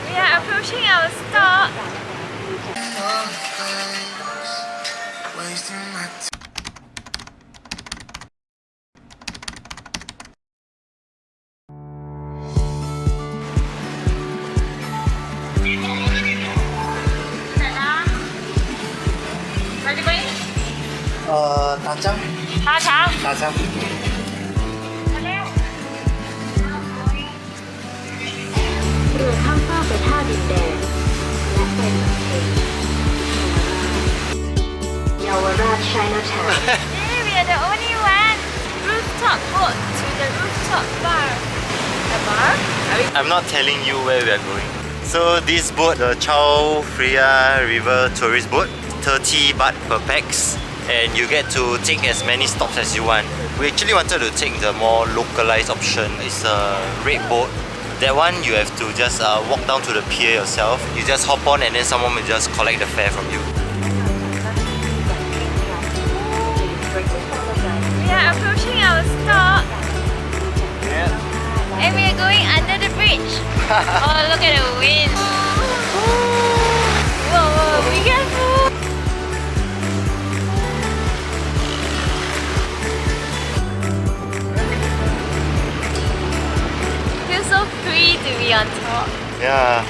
We are approaching our stop. Where are you going? Tachang. Tachang. Tachang. เรือข้ามฟากไปท่าดินแดงและไปสังเกตเยาวราช Chinatown Hey, we are the only one. Rooftop boat to the rooftop bar. The bar? Are we? I'm not telling you where we are going. So this boat, the Chao Phraya River tourist boat, 30 baht per pax, and you get to take as many stops as you want. We actually wanted to take the more localized option. It's a red boat. That one you have to just walk down to the pier yourself. You just hop on and then someone will just collect the fare from you. We are approaching our stop. Yeah. And we are going under the bridge. Oh, look at the wind. Whoa, whoa, be careful. Feels so free to be on top. Yeah.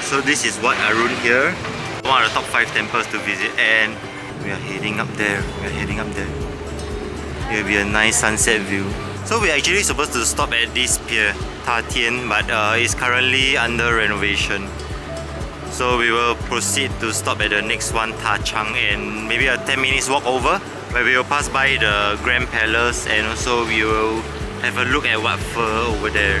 So this is Wat Arun here, one of the top 5 temples to visit, and we are heading up there. It will be a nice sunset view. So we're actually supposed to stop at this pier, Ta Tien, but it's currently under renovation. So we will proceed to stop at the next one, Ta Chang, and maybe a 10 minutes walk over, where we will pass by the Grand Palace, and also we will have a look at Wat Pho over there.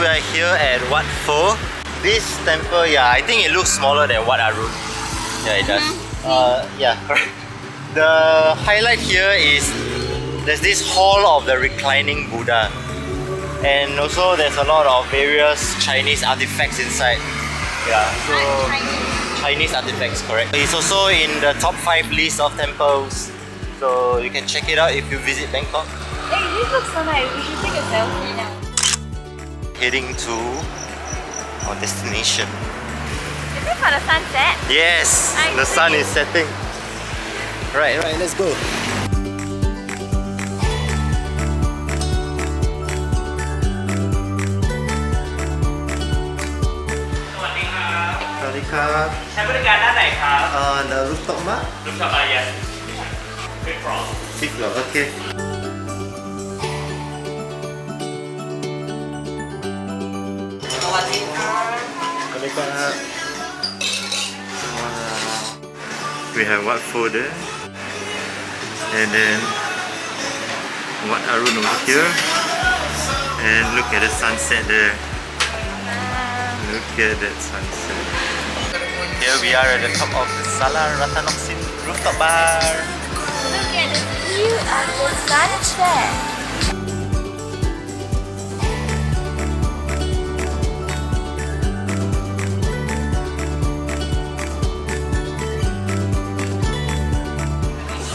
We are here at Wat Pho. This temple, yeah, I think it looks smaller than Wat Arun. Yeah, it does. Yeah, correct. The highlight here is there's this hall of the reclining Buddha, and also there's a lot of various Chinese artifacts inside. Yeah, so Chinese artifacts, correct. It's also in the top 5 list of temples, so you can check it out if you visit Bangkok. Hey, this looks so nice. We should take a selfie now. Heading to our destination. Is it for the sunset? Yes, I the sun see. is setting. Right, let's go. The rooftop mat? Rooftop, yes. Fifth floor. 6th floor, okay. We have Wat Pho there, and then Wat Arun over here, and look at the sunset there. Look at that sunset. Here we are at the top of the Sala Rattanoksin rooftop bar. Look at the view of the sunset.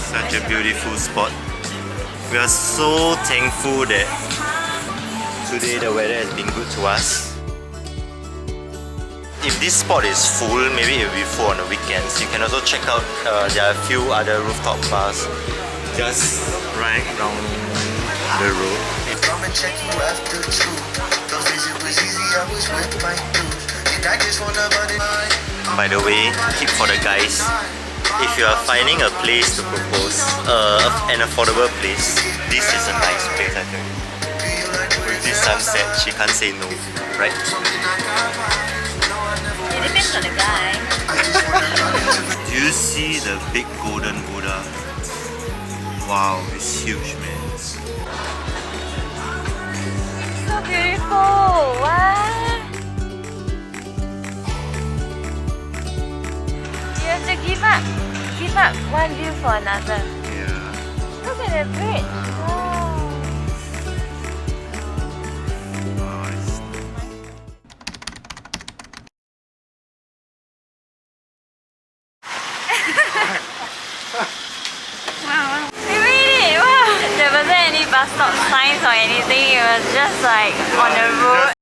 Such a beautiful spot. We are so thankful that today the weather has been good to us. If this spot is full, maybe it will be full on the weekends. You can also check out, there are a few other rooftop bars just right down the road. By the way, tip for the guys, if you are finding a place to propose, an affordable place, this is a nice place, I think. With this sunset, she can't say no, right? It depends on the guy. Do you see the big golden Buddha? Wow, it's huge, man. So beautiful. What? You have to give up one view for another. Yeah. Look at the bridge. Wow. Wow, it's Wow. We made it! Wow! There wasn't any bus stop signs or anything, it was just like on the road.